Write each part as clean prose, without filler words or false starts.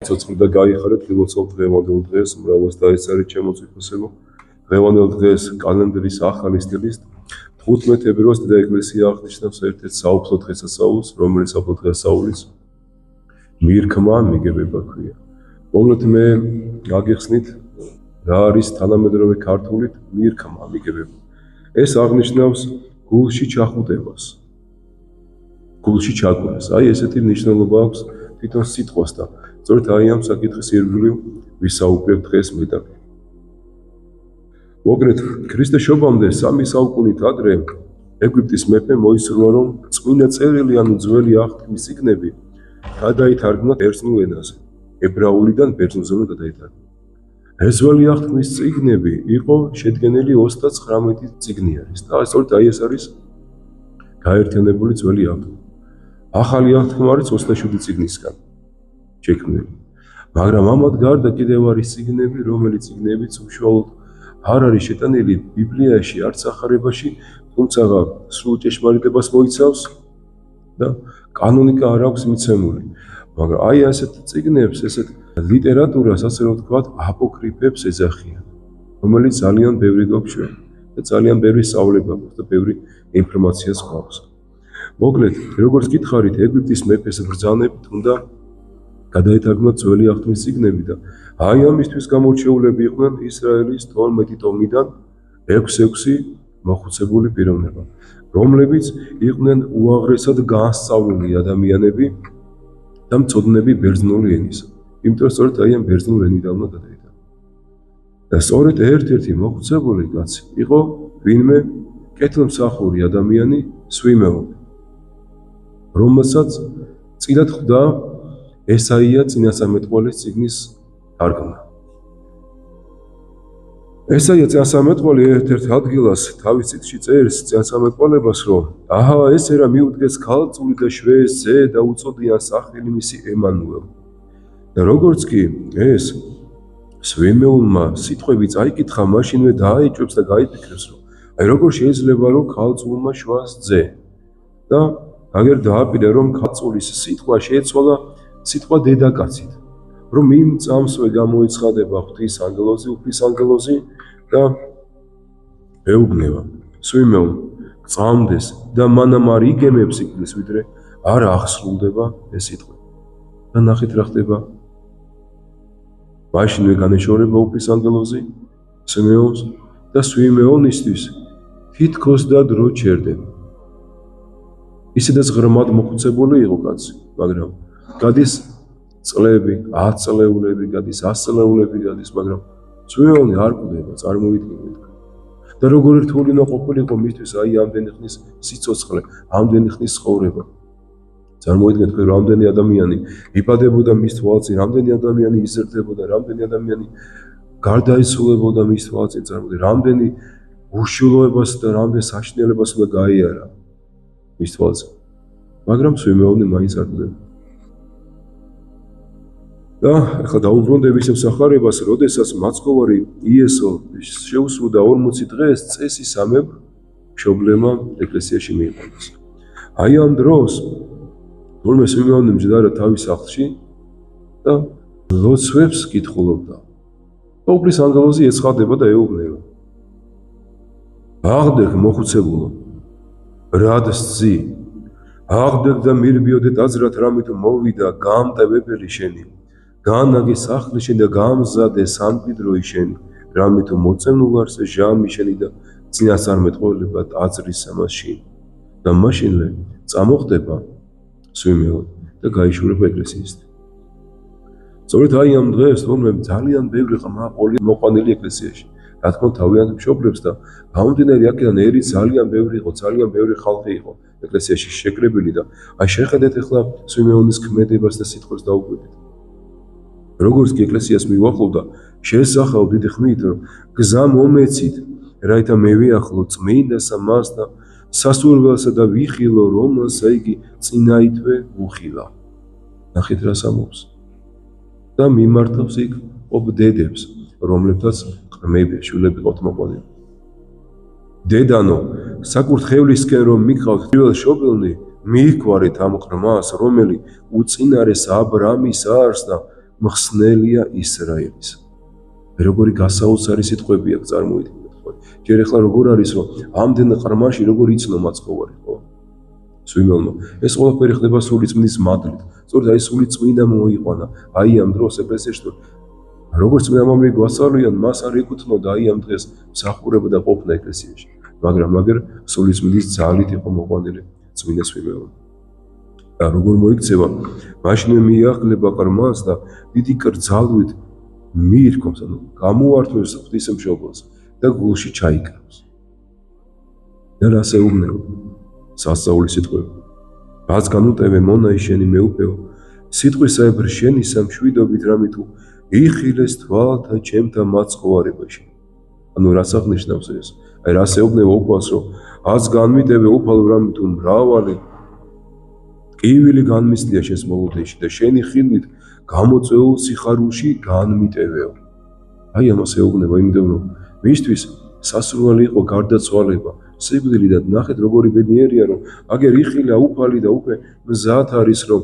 სიცოცხლე და გაიხარეთ გილოცავთ დღევანდელ დღეს, მრავალს დაეცარით შემოწიფოსებო. დღევანდელ დღეს კალენდრის ახალი სტილის 15 თებერვალს და ეკლესია აღნიშნავს ერთ-ერთ საუფლო დღესასწაულს, რომელიც საუფლო დღესასწაულის მირქმა მიგებება ქვია. მოკლედ მე გაგიხსნით რა არის თანამედროვე ქართულით მირქმა მიგებება. ეს აღნიშნავს გულში ჩახუტებას. გულში ჩაკვებას. აი ესეთი მნიშვნელობა აქვს თვითონ სიტყვას და სწორედ აი ამ საკითხის ირგვლივ ვისაუბრებ დღეს მე და მოკლედ ქრისტეს შობამდე 3 საუკუნით ადრე ეგვიპტის მეფე მოისურვა რომ წმინდა წერილი ანუ ძველი აღთქმის წიგნები გადაითარგმნა ბერძნულ ენაზე. ებრაულიდან ბერძნულზე გადაითარგმნა. ეს ძველი აღთქმის წიგნები იყო შედგენილი 39 წიგნი არის და სწორედ აი ეს არის გაერთიანებული ძველი აღთქმა. ახალი აღთქმა არის 27 წიგნისგან შექმნილი. მაგრამ ამათ გარდა კიდევ არის წიგნები, რომელიც წიგნებიც უშუალოდ არ არის შეტანილი ბიბლიაში, არც სახარებაში, თუმცა სრულ ჭეშმარიტებას მოიცავს და კანონიკა არ აქვს მიცემული. მაგრამ აი ასეთ წიგნებს, ესეთ ლიტერატურას, ასე რომ ვთქვათ, აპოკრიფებს ეძახიან, რომელიც ძალიან ბევრი გვაქვს ჩვენ და ძალიან ბევრი სწავლება გვაქვს და ბევრი ინფორმაციას გვაქვს. მოკლედ, როგორც გითხარით, ეგვიპტის მეფეს ბრძანებით უნდა გადაითარგმნა ძველი აღთქმის წიგნები და აი ამისთვის გამორჩეულები იყვნენ ისრაელის 12 ტომიდან 6-6 მოხუცებული პიროვნება, რომლებიც იყვნენ უაღრესად განსწავლული ადამიანები და მწოდნები ბერძნული ენის. იმიტომ სწორედ აი ამ ბერძნულ ენიდან უნდა გადაითარგმნა. და სწორედ ერთ-ერთი მოხუცებული კაცი იყო ვინმე კეთილმსახური ადამიანი სვიმეონი, რომელსაც წილად ხვდა ესაია წინასამეტყველის წიგნის თარგმნა. ესაია წინასამეტყველი ერთ-ერთ ადგილას თავის წიგნში წერს წინასამეტყველებას, რომ აჰა ეს ერა მიუდგეს ქალწული და შვეეს ძე და უწოდიან სახელი მისი ემანუელ. და როგორც კი ეს სვიმეონმა სიტყვები წაიკითხა, მაშინვე დააიჭვებს და გაიფიქრებს, რომ აი როგორ შეიძლება რომ ქალწულმა შვას ძე და აგერ დააპირა რომ ქალწულის სიტყვა შეეცვალა სიტყვა დედაკაცით, რომ იმ წამსვე გამოიცხადება ღვთის ანგელოზი, უფლის ანგელოზი და ეუბნება სვიმეონ წამდეს და მანამ არ იგემებს იქნეს, ვიდრე არ აღსრულდება ეს სიტყვა. და ნახეთ რა ხდება. მაშინვე განეშორება უფლის ანგელოზი სვიმეონს და სვიმეონისთვის თითქოს და დრო ჩერდება. ისედაც ღრმად მოხუცებული იყო კაცი, მაგრამ გადის წლები, 10 წლეულები გადის, 100 წლეულები გადის, მაგრამ სვიმეონი არ კვდება, წარმოიდგინეთ. და როგორი რთული უნდა ყოფილიყო მისთვის აი ამდენი ხნის სიცოცხლე, ამდენი ხნის ცხოვრება. წარმოიდგინეთ, რომ რამდენი ადამიანი იბადებოდა მის თვალწინ, რამდენი ადამიანი იზრდებოდა, რამდენი ადამიანი გარდაიცვალებოდა მის თვალწინ, წარმოიდგინეთ, რამდენი უშვილოებას და რამდენ საშინელებას უნდა გაიარა მის თვალწინ. მაგრამ სვიმეონი მაინც არ კვდება. და ახლა დაუბრუნდები ისევ სახარებას, როდესაც მაცხოვარი იესო შეუსრულდა 40 დღეს წესისამებრ მშობლებმა ეკლესიაში მიიყვანეს. აი ამ დროს თურმე სვიმეონი მჯდარა თავის სახლში და ლოცვებს კითხულობდა. და უფლის ანგელოზი ეცხადება და ეუბნება. აღდექ მოხუცებულო, რადსი, აღდექ და მირბიოდე აზრად რამით მოვიდა გამტევებელი შენი. განაგე სახლი შენი და გამზადე სამკვიდროი შენი, რამით მოწენულარს ჟამი შენი და წინასწარმეტყველება ტაძრის სამასში. და მაშინვე წამოხდება სვიმეონი და გაიშურება ეკლესიისთან. სწორედ აი ამ დღეს თორმე ძალიან ბევრი ყმაყოლი მოყვანილი ეკლესიაში. რა თქმა უნდა თავიანთ მშობლებს და გამომდინარე აქედან ერი ძალიან ბევრი იყო, ძალიან ბევრი ხალხი იყო ეკლესიაში შეკრებილი და აი შეხედეთ ახლა სვიმეონის ქმედებას და სიტყვებს დაუკვირდით. როგორც კი ეკლესიას მივახლოვდა, შესახავ დიდი ხმით, რომ გზა მომეცით, რაითა მე ვიახლო წმინდასა მას და სასურველსა და ვიხილო, რომელსა იგი წინაითვე უხილა. ნახეთ რას ამბობს. და მიმართავს იქ ყოფ დედებს, რომლებთაც ყრმები, შვილები ყავთ მოყვანილი. დედანო, საკურთხევლისკენ რომ მიყავთ პირველ შობილნი, მიიგვარეთ ამ ყრმას, რომელიც უწინარეს აბრამის არს და მხსნელია ისრაელის. როგორი გასაოცარი სიტყვები აქვს წარმოიდგინეთ ხო? ჯერ ახლა როგორ არის რომ ამდენ ყრმაში როგორ იცნო მაცხოვარი ხო? სვიმელმა ეს ყველაფერი ხდება სული წმინდის მადლით. სწორედ აი სული წმინდა მოიყვანა აი ამ დროს ეკლესიაში როგორც წმინდა მამები გვასწავლიან მას არ ეკუთვნოდა აი ამ დღეს მსახურება და ყოფნა ეკლესიაში. მაგრამ სული წმინდის ძალით იყო მოყვანილი წმინდა სვიმეონი. და როგორ მოიქცევა მაშინვე მიახლება ყრმას და დიდი კრძალვით მიირქვამს ანუ გამოართვევს ღვთისმშობელს და გულში ჩაიკრავს. და რას ეუბნება სასწაულის სიტყვები. რაც განუტევე მონაი შენი მეუფეო, სიტყვისაებრ შენისა მშვიდობით რამე თუ იხილეს თვალთა ჩემთა მაცხოვარებაში. ანუ რას აღნიშნავს ეს? აი რას ეუბნება უფალს რომ ას განმიტევე უფალო რამე თუ მრავალი ტკივილი განმისლია შენს მოლოდინში და შენი ხილვით გამოწვეულ სიხარულში განმიტევეო. აი ამას ეუბნება იმიტომ რომ მისთვის სასურველი იყო გარდაცვალება სიკვდილი და ნახეთ როგორი ბედნიერია რომ აგერ იხილა უფალი და უკვე მზად არის რომ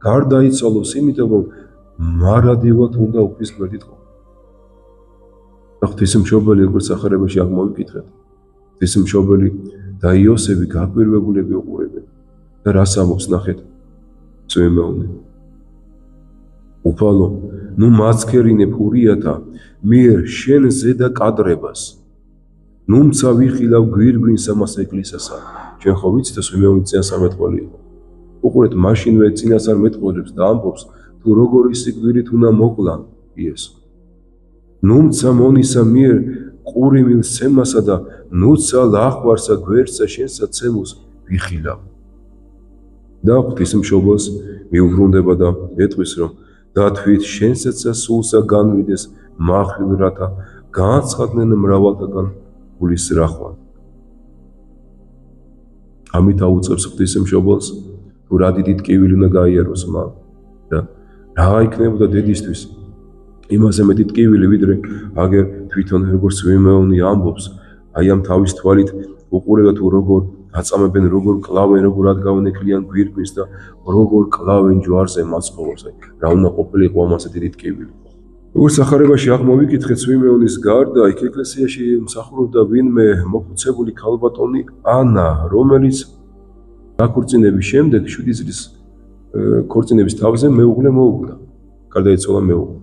გარდაიცვალოს იმიტომ რომ მარადივად უნდა უფლის გვერდით ყოფილიყო. და ღვთისმშობელი როგორც სახარებაში აქ მოვიკითხეთ. ღვთისმშობელი და იოსები გაკვირვებულები უყურებენ და რას ამბობს ნახეთ წვიმეონი. უფალო, ნუ მაცქერინე ფურიათა მიერ შენ ზედა კადრებას. ნუმცა ვიხილავ გვირგვინ სამას ეკლესიასა. ჩვენ ხო ვიცით სვიმეონი წინასწარმეტყველი იყო. უყურეთ მაშინვე წინასწარმეტყველებს და ამბობს თუ როგორი სიკვდილით უნდა მოკლან იესო. ნუმცა მონისა მიერ ყურიმილ სემასა და ნუცა ლახვარსა გვერდსა შენსა ცემოს ვიხილავ. და ღვთისმშობელს მიუბრუნდება და ეტყვის რომ დათვით შენსაცა სულსა განვიდეს მახვილ რათა გააცხადნენ მრავალთაგან გულის რახვა. ამით აუწყებს ღვთისმშობელს თუ რა დიდი ტკივილი უნდა გაიაროს მან და რა იქნებოდა დედისთვის იმაზე მეტი ტკივილი ვიდრე აგერ თვითონ როგორც სვიმეონი ამბობს აი ამ თავის თვალით უყურება თუ როგორ აწამებენ როგორ კლავენ როგორ ადგავენ ეკლიან გვირგვინს და როგორ კლავენ ჯვარზე მაცხოვარს აი რა უნდა ყოფილიყო ამაზე დიდი ტკივილი. როგორც სახარებაში აქ მოვიკითხეთ სვიმეონის გარდა იქ ეკლესიაში მსახურობდა ვინმე მოხუცებული ქალბატონი ანა რომელიც დაქორწინების შემდეგ 7 წლის ქორწინების თავზე მეუღლე მოუგდა. გარდაიცვალა მეუღლე.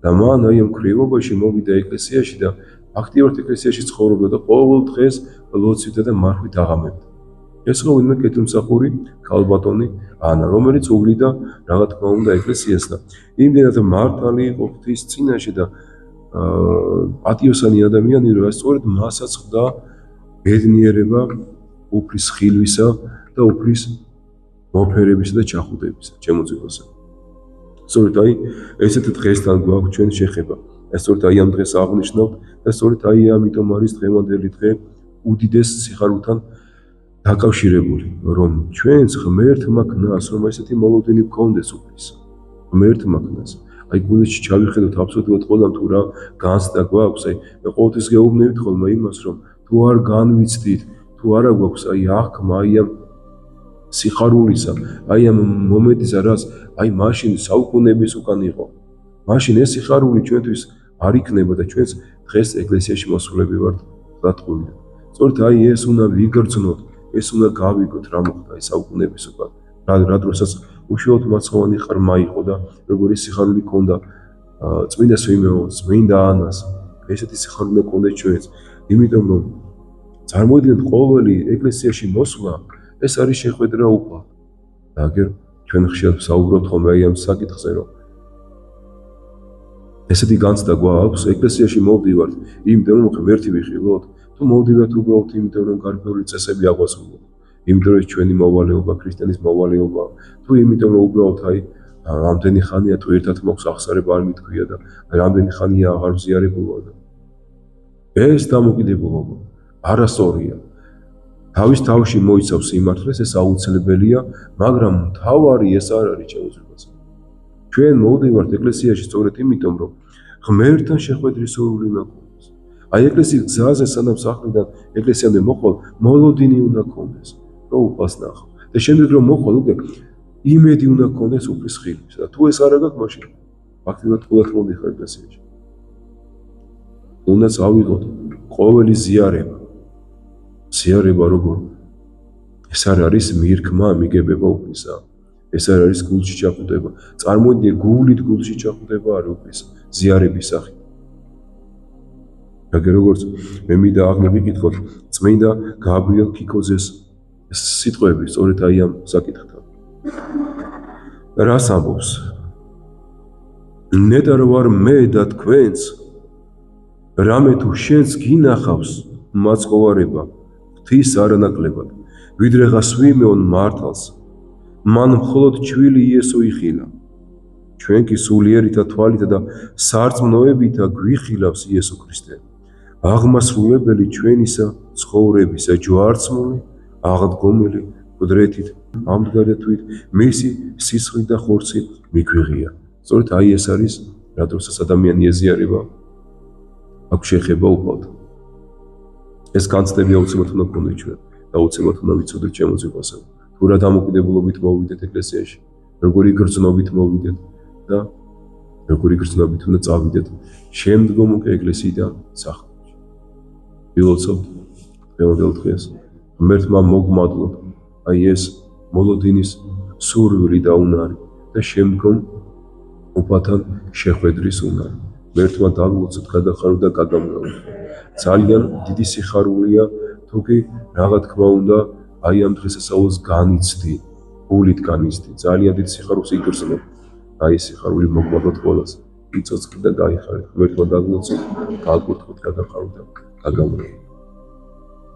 და მან აი ამ კრივობაში მოვიდა ეკლესიაში და აქტიურად ეკლესიაში ცხოვრობდა და ყოველ დღეს ლოცვითა და მარხვით აღამებდა. ეს ხო ვინმე კეთილმსახური ქალბატონი ანა, რომელიც უვლიდა რა თქმა უნდა ეკლესიას და იმდენად მართალი იყო ღვთის წინაშე და პატიოსანი ადამიანი რომ სწორედ მასაც ხვდა ბედნიერება უფლის ხილვისა და უფლის მოფერებისა და ჩახუტებისა ჩემო ძილოსა. სწორედ აი ესეთ დღესთან გვაქვს ჩვენ შეხება. ეს სწორედ აი ამ დღეს აღნიშნავთ და სწორედ აი ამიტომ არის დღევანდელი დღე უდიდეს სიხარულთან დაკავშირებული, რომ ჩვენს ღმერთმა ქნას, რომ ესეთი მოლოდინი გქონდეს უფლის. ღმერთმა ქნას. აი გულში ჩავიხედოთ აბსოლუტურად ყველამ თუ რა განცდა გვაქვს, აი მე ყოველთვის გეუბნებით ხოლმე იმას, რომ თუ არ განვიცდით, თუ არა გვაქვს აი აღქმა, აი ამ სიხარულისა, აი ამ მომენტისა, რაც აი მაშინ საუკუნეების უკან იყო. მაშინ ეს სიხარული ჩვენთვის არ იქნება და ჩვენს დღეს ეკლესიაში მოსულები ვართ დატყუილად. სწორედ აი ეს უნდა ვიგრძნოთ, ეს უნდა გავიგოთ რა მოხდა აი საუკუნეების უკან. რა დროსაც უშუალოდ მაცხოვანი ყრმა იყო და როგორი სიხარული ჰქონდა წმინდა სვიმეონს, წმინდა ანას, ესეთი სიხარული ჰქონდა ჩვენს. იმიტომ რომ წარმოიდგინეთ ყოველი ეკლესიაში მოსვლა ეს არის შეხვედრა უფალ. და აგერ ჩვენ ხშირად ვსაუბრობთ ხოლმე აი ამ საკითხზე რომ ესეთი განცდა გვაქვს ეკლესიაში მოვდივართ იმიტომ რომ ღმერთი ვიხილოთ თუ მოვდივართ უბრალოდ იმიტომ რომ გარკვეული წესები აღვასრულოთ იმიტომ რომ ჩვენი მოვალეობა ქრისტიანის მოვალეობა თუ იმიტომ რომ უბრალოდ აი რამდენი ხანია თუ ერთად მოქვს აღსარება არ მithქვია და რამდენი ხანია აღარ ვზიარებულა და ეს დამოკიდებულება არასწორია თავის თავში მოიცავს სიმართლეს ეს აუცილებელია მაგრამ მთავარი ეს არ არის ჩემთვის ჩვენ მოვდივართ ეკლესიაში სწორედ იმიტომ რომ ღმერთთან შეხვედრის სურვილი უნდა გქონდეს. აი ეკლესიის გზაზე სანამ სახლიდან ეკლესიამდე მოყოლ მოლოდინი უნდა გქონდეს, რომ უფალს ნახო. და შემდეგ რომ მოყოლ უკვე იმედი უნდა გქონდეს უფლის ხილვის. და თუ ეს არ აქვს მაშინ ფაქტობრივად ყოველთ მოდიხარ ეკლესიაში. უნდა წავიღოთ ყოველი ზიარება როგორ? ეს არ არის მირქმა, მიგებება უფლისა. ეს არ არის გულში ჩაყუდება. წარმოიდგინე, გულით გულში ჩაყუდება არის უფლისა, ზიარების სახით. აგერ როგორც მე მინდა აღმოვიკითხოთ წმინდა გაბრიელ ქიქოძეს სიტყვები სწორედ აი ამ საკითხთან. რას ამბობს? ნეტარ ვარ მე და თქვენც, რამე თუ შენს გინახავს მაწყვარება ღვთის არანაკლებად, ვიდრე ვიმეონ მართალს, მან მხოლოდ ჩვილი იესო იხილა. ჩვენ კი სულიერითა თვალითა და სარწმუნოებითა გვიხილავს იესო ქრისტე, აღმასრულებელი ჩვენისა ცხოვრებისა, ჯვარცმული, აღდგომელი ყდრეთით, ამდგარეთვით, მისი სისხლით და ხორცით მიგვიღია. სწორედ აი ეს არის, რა დროსაც ადამიანი ეზიარება, აქვს შეხება უყავთ. ეს განცდები აუცილებლად უნდა გქონდეთ ჩვენ და აუცილებლად უნდა ვიცოდეთ შემოწიყვასო. თუ რა დამოკიდებულობით მოვიდეთ ეკლესიაში, როგორი გრძნობით მოვიდეთ და როგორი გრძნობით უნდა წავიდეთ შემდგომ უკვე ეკლესიიდან სახლში. ვილოცავთ დღევანდელ დღეს, ღმერთმა მოგმადლოთ აი ეს მოლოდინის სურვილი და უნარი და შემდგომ უფალთან შეხვედრის უნარი. ღმერთმა დაგლოცოთ, გადახარო და გაგამრავლოთ. ძალიან დიდი სიხარულია, თუ კი რაღა თქმა უნდა აი ამ დღესასწაულს განიცდი, გულით განიცდი, ძალიან დიდ სიხარულს იგრძნობ. აი ეს სიხარული მოგმადლოთ ყველას, იწოცხლეთ და გაიხარეთ. ღმერთმა დაგლოცოთ, გაგურთხოთ, გადახარო და გაგამრავლოთ.